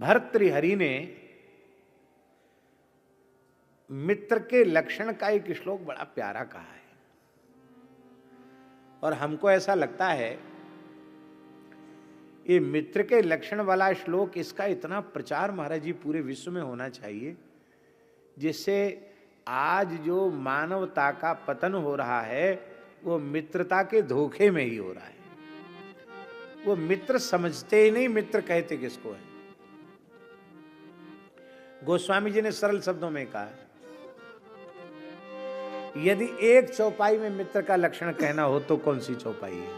भर्तृहरि ने मित्र के लक्षण का एक श्लोक बड़ा प्यारा कहा है, और हमको ऐसा लगता है ये मित्र के लक्षण वाला श्लोक, इसका इतना प्रचार महाराज जी पूरे विश्व में होना चाहिए, जिससे आज जो मानवता का पतन हो रहा है वो मित्रता के धोखे में ही हो रहा है। वो मित्र समझते ही नहीं, मित्र कहते किसको है। गोस्वामी जी ने सरल शब्दों में कहा, यदि एक चौपाई में मित्र का लक्षण कहना हो तो कौन सी चौपाई है?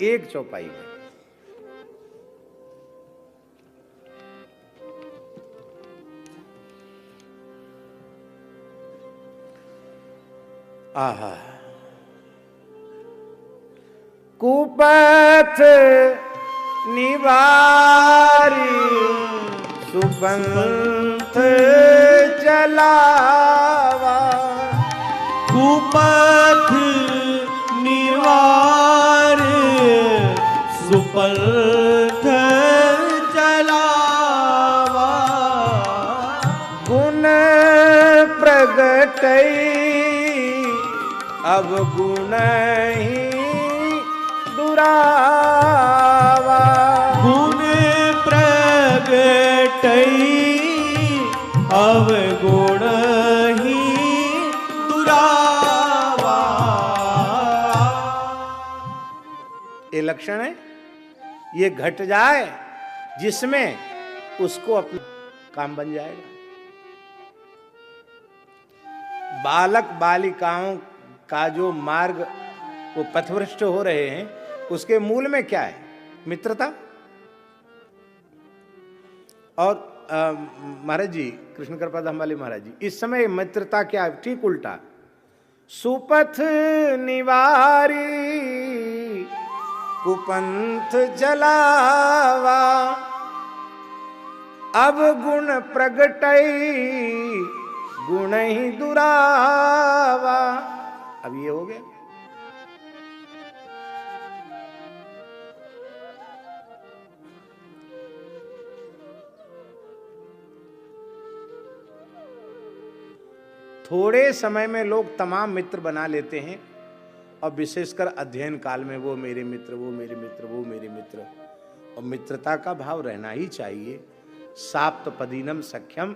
एक चौपाई में। आहा, कुपथ निवारी सुपंथ चलावा, कुपथ निवार सुपंथ चलावा, गुण प्रगटई अब गुण ही दुरावा, गुण प्रगटई अब गुण ही दुरावा। ये लक्षण है, ये घट जाए जिसमें उसको अपना काम बन जाएगा। बालक बालिकाओं का जो मार्ग वो पथभ्रष्ट हो रहे हैं, उसके मूल में क्या है? मित्रता। और महाराज जी, कृष्ण कृपा धाम वाले महाराज जी, इस समय मित्रता क्या है? ठीक उल्टा। सुपथ निवारी कुपंथ जलावा, अब गुण प्रगटई गुण ही दुरावा। अब ये हो गया। थोड़े समय में लोग तमाम मित्र बना लेते हैं, और विशेषकर अध्ययन काल में वो मेरे मित्र, वो मेरे मित्र, वो मेरे मित्र। और मित्रता का भाव रहना ही चाहिए। साप्तपदीनम सख्यम,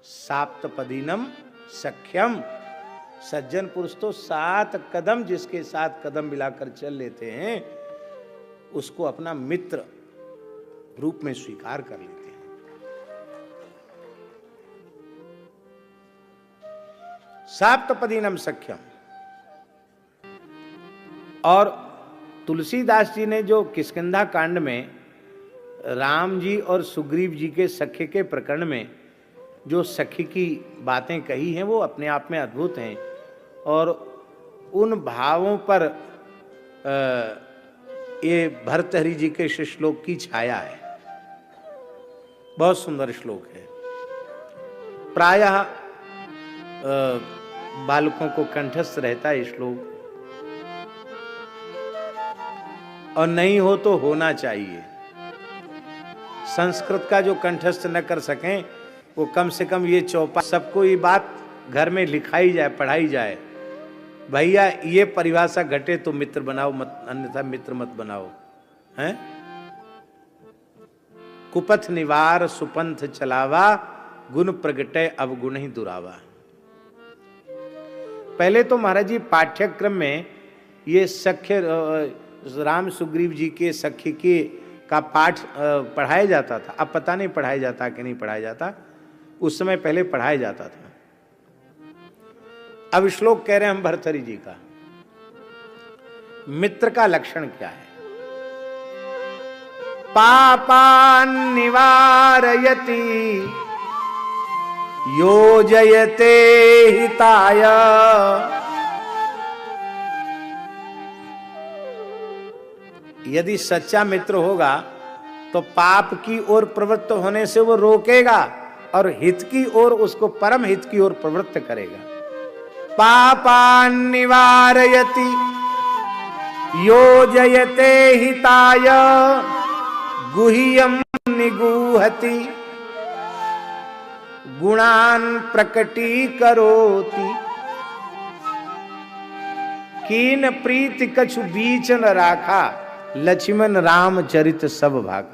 साप्तपदीनम सख्यम। सज्जन पुरुष तो 7 कदम जिसके साथ कदम मिलाकर चल लेते हैं, उसको अपना मित्र रूप में स्वीकार कर लेते हैं। साप्तपदीनम सख्यम। और तुलसीदास जी ने जो किष्किंधा कांड में राम जी और सुग्रीव जी के सख्य के प्रकरण में जो सखी की बातें कही हैं, वो अपने आप में अद्भुत हैं, और उन भावों पर ये भर्तृहरि जी के श्लोक की छाया है। बहुत सुंदर श्लोक है। प्रायः बालकों को कंठस्थ रहता है श्लोक, और नहीं हो तो होना चाहिए। संस्कृत का जो कंठस्थ न कर सकें, वो कम से कम ये चौपा, सबको ये बात घर में लिखाई जाए, पढ़ाई जाए, भैया ये परिभाषा घटे तो मित्र बनाओ, मत अन्यथा मित्र मत बनाओ। हैं? कुपथ निवार सुपंथ चलावा, गुण प्रगटे अब गुण ही दुरावा। पहले तो महाराज जी पाठ्यक्रम में ये सख्य राम सुग्रीव जी के सख्य के का पाठ पढ़ाया जाता था। अब पता नहीं पढ़ाया जाता कि नहीं पढ़ाया जाता, उस समय पहले पढ़ाया जाता था। अब श्लोक कह रहे हैं हम भर्तृहरि जी का। मित्र का लक्षण क्या है? पापान निवारयति योजयते हिताय, यदि सच्चा मित्र होगा तो पाप की ओर प्रवृत्त होने से वो रोकेगा, और हित की ओर, उसको परम हित की ओर प्रवृत्त करेगा। पापान निवारयति योजयते हिताय गुह्यम निगूहति गुणान प्रकटी करोति, कीन प्रीति कछु बीच न राखा, लक्ष्मण राम चरित सब भागा।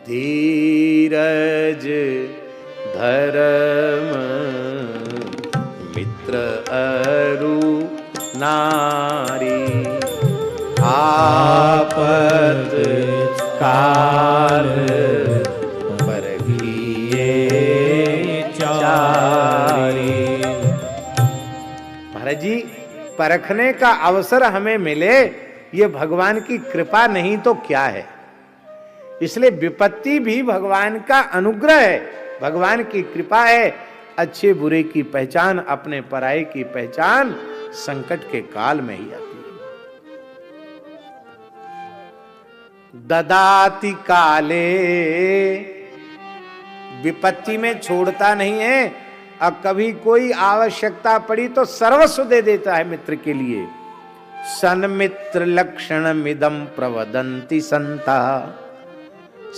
धीरज धर्म मित्र अरु नारी, आपद काल परगिए चारी। महाराज जी, परखने का अवसर हमें मिले ये भगवान की कृपा नहीं तो क्या है। इसलिए विपत्ति भी भगवान का अनुग्रह है, भगवान की कृपा है। अच्छे बुरे की पहचान, अपने पराये की पहचान संकट के काल में ही आती है। ददाति काले, विपत्ति में छोड़ता नहीं है। अब कभी कोई आवश्यकता पड़ी तो सर्वस्व दे देता है मित्र के लिए। सन्मित्र लक्षण मिदम प्रवदंति संता,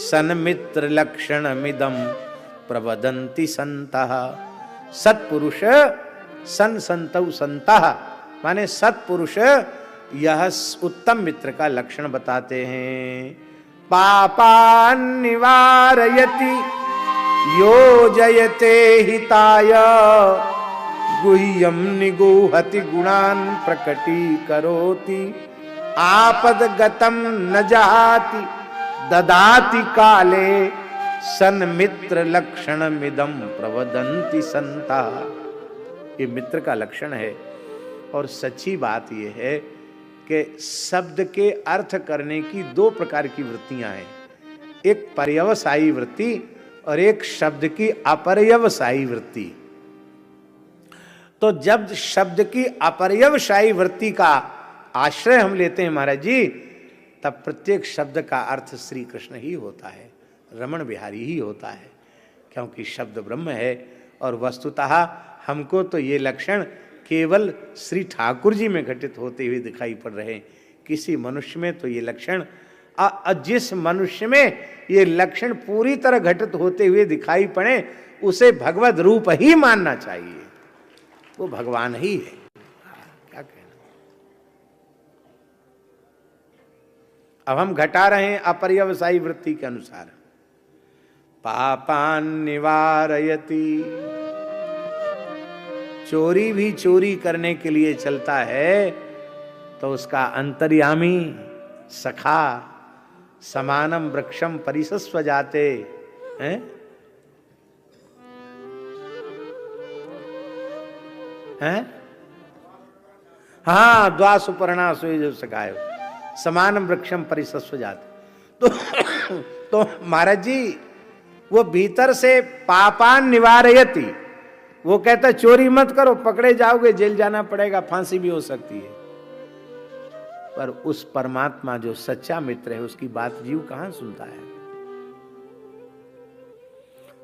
सन्मित्र लक्षण मिदम प्रवदंति संतः। सत्पुरुष सन संतौ संतः, माने सत्पुरुष यह उत्तम मित्र का लक्षण बताते हैं। पापान निवारयति योजयते हिताय, गुह्यम निगूहति गुणान प्रकटी करोति, आपद गतम न जाति ददाति काले, सन्मित्र लक्षण मिदम प्रवदंति संता। ये मित्र का लक्षण है। और सच्ची बात यह है कि शब्द के अर्थ करने की दो प्रकार की वृत्तियां हैं, एक पर्यवसायी वृत्ति और एक शब्द की अपर्यवसायी वृत्ति। तो जब शब्द की अपर्यवसायी वृत्ति का आश्रय हम लेते हैं महाराज जी, तब प्रत्येक शब्द का अर्थ श्री कृष्ण ही होता है, रमण बिहारी ही होता है, क्योंकि शब्द ब्रह्म है। और वस्तुतः हमको तो ये लक्षण केवल श्री ठाकुर जी में घटित होते हुए दिखाई पड़ रहे हैं। किसी मनुष्य में तो ये लक्षण, जिस मनुष्य में ये लक्षण पूरी तरह घटित होते हुए दिखाई पड़े, उसे भगवद रूप ही मानना चाहिए, वो भगवान ही है। क्या कहना। अब हम घटा रहे हैं अपर्यवसायी वृत्ति के अनुसार। पापान निवारयति, चोरी भी चोरी करने के लिए चलता है तो उसका अंतर्यामी सखा समानम वृक्षम परिसस्व जाते हैं। हैं? हाँ, द्वासुपर्णा सोई जो सखायो समानम वृक्षम परिसस्व जाते। तो महाराज जी, वो भीतर से पापान निवारयति, वो कहता चोरी मत करो, पकड़े जाओगे, जेल जाना पड़ेगा, फांसी भी हो सकती है। पर उस परमात्मा जो सच्चा मित्र है, उसकी बात जीव कहां सुनता है।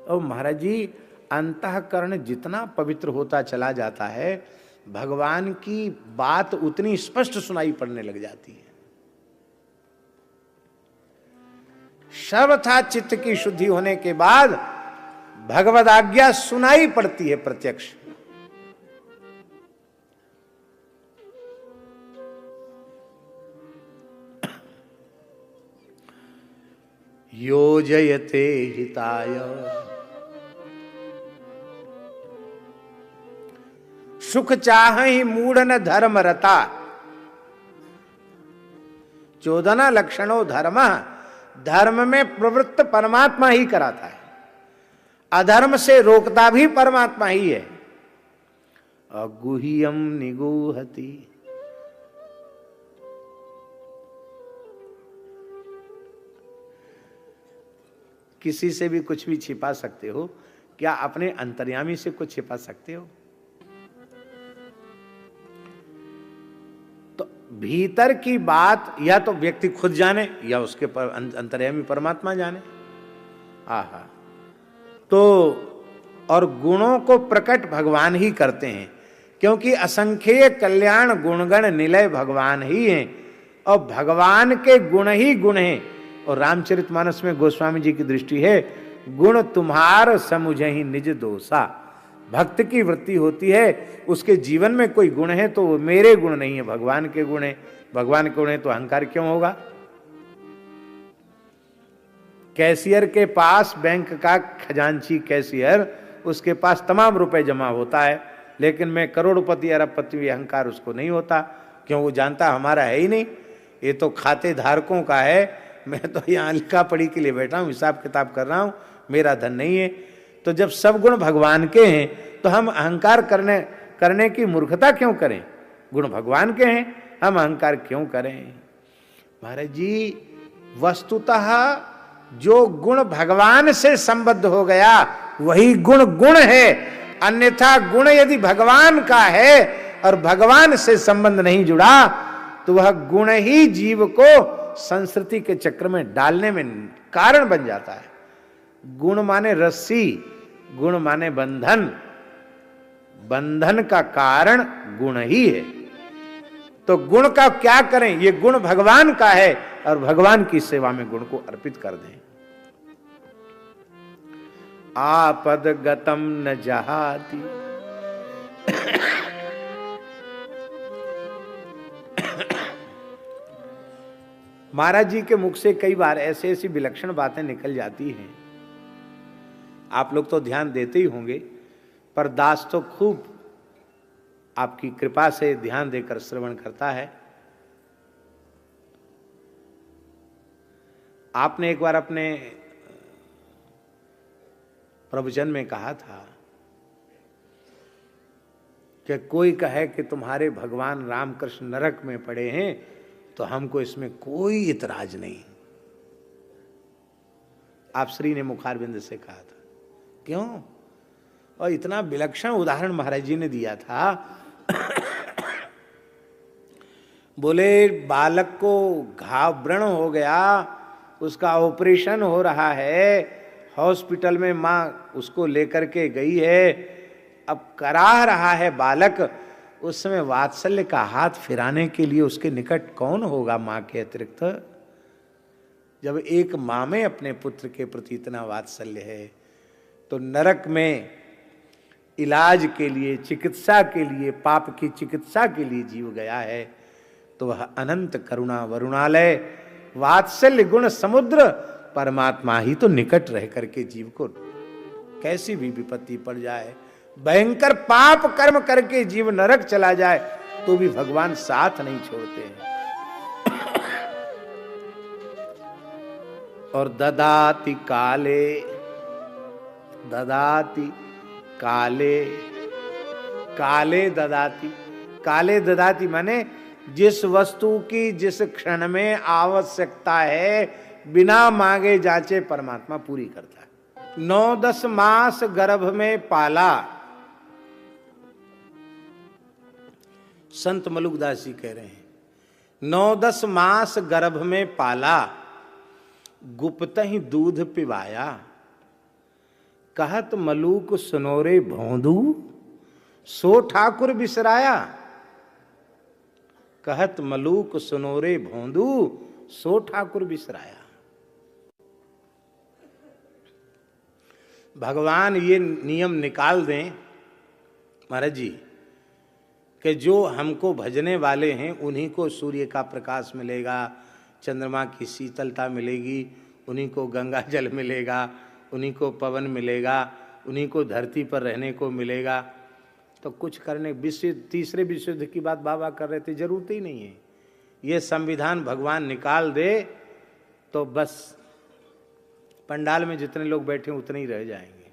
और महाराज जी, अंतःकरण जितना पवित्र होता चला जाता है, भगवान की बात उतनी स्पष्ट सुनाई पड़ने लग जाती है। सर्वथा चित्त की शुद्धि होने के बाद भगवद आज्ञा सुनाई पड़ती है प्रत्यक्ष। योजयते हिताय, सुख चाहि मूढ़ न धर्म रता, चोदना लक्षणों धर्म, धर्म में प्रवृत्त परमात्मा ही कराता है, अधर्म से रोकता भी परमात्मा ही है। अगुह्यम निगूहति, किसी से भी कुछ भी छिपा सकते हो, क्या अपने अंतर्यामी से कुछ छिपा सकते हो? तो भीतर की बात या तो व्यक्ति खुद जाने या उसके अंतर्यामी परमात्मा जाने। आहा, तो और गुणों को प्रकट भगवान ही करते हैं, क्योंकि असंख्य कल्याण गुणगण निलय भगवान ही हैं, और भगवान के गुण ही गुण हैं। और रामचरितमानस में गोस्वामी जी की दृष्टि है, गुण तुम्हार समुझहि निज दोषा। भक्त की वृत्ति होती है, उसके जीवन में कोई गुण है तो वो मेरे गुण नहीं है, भगवान के गुण है। भगवान के गुण है तो अहंकार क्यों होगा? कैशियर के पास, बैंक का खजांची कैशियर, उसके पास तमाम रुपए जमा होता है, लेकिन मैं करोड़पति अरबपति, अहंकार उसको नहीं होता। क्यों? वो जानता हमारा है ही नहीं, ये तो खाते धारकों का है। मैं तो यहाँ लिखा पढ़ी के लिए बैठा हूँ, हिसाब किताब कर रहा हूँ, मेरा धन नहीं है। तो जब सब गुण भगवान के हैं तो हम अहंकार करने की मूर्खता क्यों करें? गुण भगवान के हैं, हम अहंकार क्यों करें? महाराज जी, वस्तुतः जो गुण भगवान से संबद्ध हो गया वही गुण गुण है। अन्यथा गुण यदि भगवान का है और भगवान से संबंध नहीं जुड़ा तो वह गुण ही जीव को संस्कृति के चक्र में डालने में कारण बन जाता है। गुण माने रस्सी, गुण माने बंधन, बंधन का कारण गुण ही है। तो गुण का क्या करें? ये गुण भगवान का है और भगवान की सेवा में गुण को अर्पित कर दें। आपद गतम न जहाती, महाराज जी के मुख से कई बार ऐसे ऐसी विलक्षण बातें निकल जाती हैं, आप लोग तो ध्यान देते ही होंगे, पर दास तो खूब आपकी कृपा से ध्यान देकर श्रवण करता है। आपने एक बार अपने प्रवचन में कहा था कि कोई कहे कि तुम्हारे भगवान रामकृष्ण नरक में पड़े हैं तो हमको इसमें कोई इतराज नहीं। आप श्री ने मुखारबिंद से कहा था। क्यों? और इतना विलक्षण उदाहरण महाराज जी ने दिया था। बोले बालक को घाव व्रण हो गया, उसका ऑपरेशन हो रहा है, हॉस्पिटल में माँ उसको लेकर के गई है, अब कराह रहा है बालक। उस समय वात्सल्य का हाथ फिराने के लिए उसके निकट कौन होगा माँ के अतिरिक्त? जब एक माँ में अपने पुत्र के प्रति इतना वात्सल्य है तो नरक में इलाज के लिए, चिकित्सा के लिए, पाप की चिकित्सा के लिए जीव गया है तो वह अनंत करुणा वरुणालय वात्सल्य गुण समुद्र परमात्मा ही तो निकट रह करके जीव को कैसी भी विपत्ति पड़ जाए, भयंकर पाप कर्म करके जीव नरक चला जाए तो भी भगवान साथ नहीं छोड़ते हैं। और ददाति काले, ददाति काले, काले ददाति, काले ददाति माने जिस वस्तु की जिस क्षण में आवश्यकता है बिना मांगे जांचे परमात्मा पूरी करता है। 9-10 मास गर्भ में पाला, संत मलुकदास जी कह रहे हैं 9-10 मास गर्भ में पाला, गुप्त ही दूध पिवाया, कहत मलूक सुनोरे भौंदू, सो ठाकुर बिसराया। कहत मलूक सुनोरे भौंदू, सो ठाकुर बिसराया। भगवान ये नियम निकाल दें महाराज जी कि जो हमको भजने वाले हैं उन्हीं को सूर्य का प्रकाश मिलेगा, चंद्रमा की शीतलता मिलेगी, उन्हीं को गंगा जल मिलेगा, उन्हीं को पवन मिलेगा, उन्हीं को धरती पर रहने को मिलेगा। तो कुछ करने, विश्व तीसरे विश्व युद्ध की बात बाबा कर रहे थे, जरूरत ही नहीं है। ये संविधान भगवान निकाल दे तो बस पंडाल में जितने लोग बैठे उतने ही रह जाएंगे।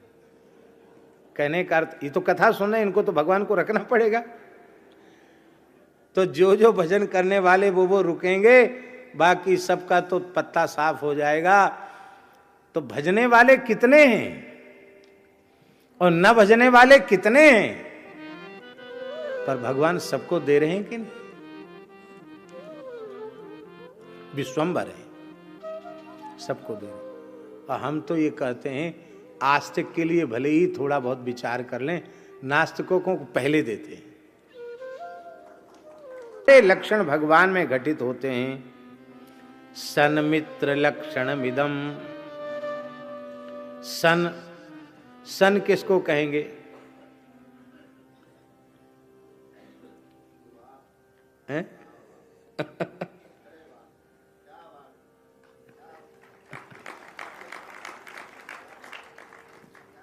कहने का अर्थ, ये तो कथा सुनने, इनको तो भगवान को रखना पड़ेगा। तो जो जो भजन करने वाले वो रुकेंगे, बाकी सबका तो पत्ता साफ हो जाएगा। तो भजने वाले कितने हैं और न भजने वाले कितने हैं, पर भगवान सबको दे रहे हैं कि नहीं? विश्वंभर है, सबको दे रहे हैं। और हम तो ये कहते हैं आस्तिक के लिए भले ही थोड़ा बहुत विचार कर लें, नास्तिकों को पहले देते हैं। लक्षण भगवान में घटित होते हैं। सन्मित्र लक्षण मिदम, सन, सन किसको कहेंगे? हैं?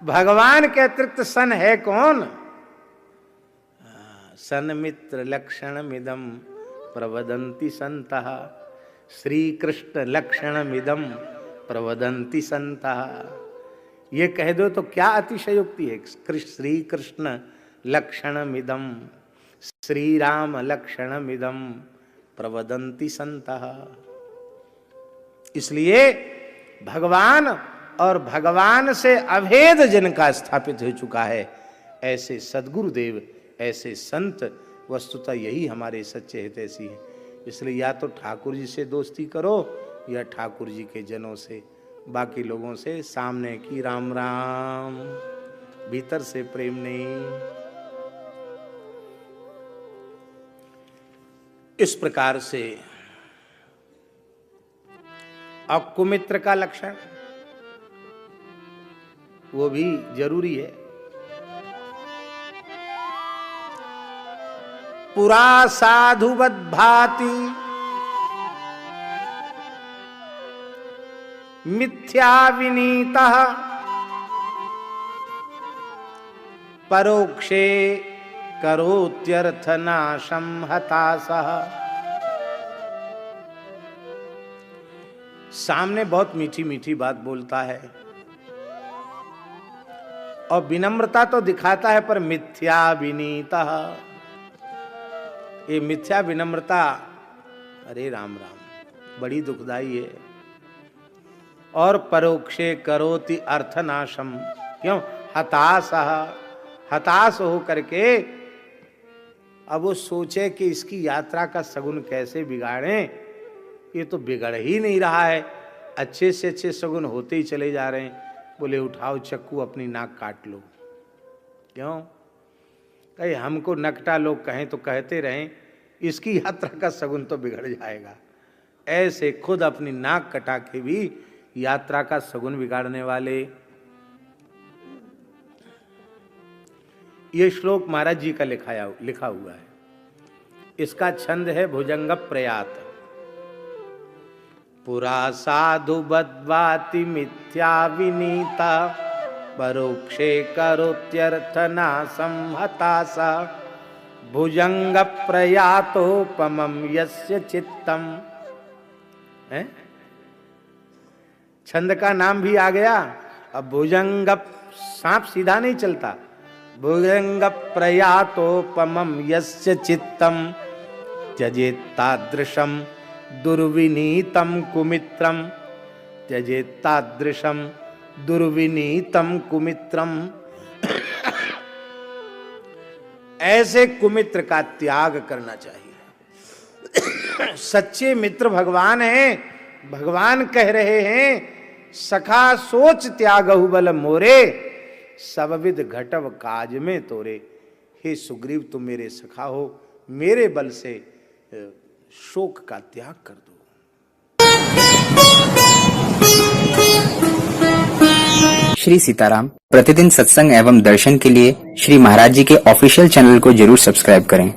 भगवान के अतिरिक्त सन है कौन? सन मित्र लक्षण मिदम प्रवदंती संतः, श्री कृष्ण लक्षण मिदम प्रवदंती संतः। ये कह दो तो क्या अतिशयोक्ति है। श्री कृष्ण लक्षण मिदम, श्री राम लक्षण मिदम प्रवदंती संतः। इसलिए भगवान और भगवान से अभेद जिनका स्थापित हो चुका है, ऐसे सद्गुरुदेव, ऐसे संत, वस्तुतः यही हमारे सच्चे हितैषी हैं। इसलिए या तो ठाकुर जी से दोस्ती करो या ठाकुर जी के जनों से, बाकी लोगों से सामने की राम राम, भीतर से प्रेम नहीं। इस प्रकार से अब कुमित्र का लक्षण वो भी जरूरी है। पुरा साधुवद भाति मिथ्या विनीतः, परोक्षे करोत्यर्थ नाशम हताशः। सामने बहुत मीठी मीठी बात बोलता है और विनम्रता तो दिखाता है, पर मिथ्या विनीतः, ये मिथ्या विनम्रता, अरे राम राम, बड़ी दुखदाई है। और परोक्षे करोति अर्थनाशम, क्यों? हताशः, हताश हो करके अब वो सोचे कि इसकी यात्रा का सगुन कैसे बिगाड़ें। ये तो बिगड़ ही नहीं रहा है, अच्छे से अच्छे सगुन होते ही चले जा रहे हैं। बोले उठाओ चक्कू अपनी नाक काट लो। क्यों? कहीं हमको नकटा लोग कहें तो कहते रहें, इसकी यात्रा का सगुन तो बिगड़ जाएगा। ऐसे खुद अपनी नाक कटा के भी यात्रा का सगुन बिगाड़ने वाले। ये श्लोक महाराज जी का लिखा हुआ है। इसका छंद है भुजंग प्रयात। पुरा साधु बद्वाति मिथ्या विनीता, परोक्षे करोत्यर्थ नाशम हताशा, भुजंग प्रयातोपमं यस्य चित्तम। है? छंद का नाम भी आ गया। अब भुजंग, सांप सीधा नहीं चलता। भुजंग प्रयातोपमं यस्य चित्तम, त्यजेत्तादृशम दुर्विनीतम कुमित्रम, त्यजेत्तादृशम दुर्विनीतम कुमित्रम। ऐसे कुमित्र का त्याग करना चाहिए। सच्चे मित्र भगवान हैं। भगवान कह रहे हैं, सखा सोच त्यागहु बल मोरे, सबविध घटव काज में तोरे। हे सुग्रीव, तुम मेरे सखा हो, मेरे बल से शोक का त्याग कर दो। श्री सीताराम प्रतिदिन सत्संग एवं दर्शन के लिए श्री महाराज जी के ऑफिशियल चैनल को जरूर सब्सक्राइब करें।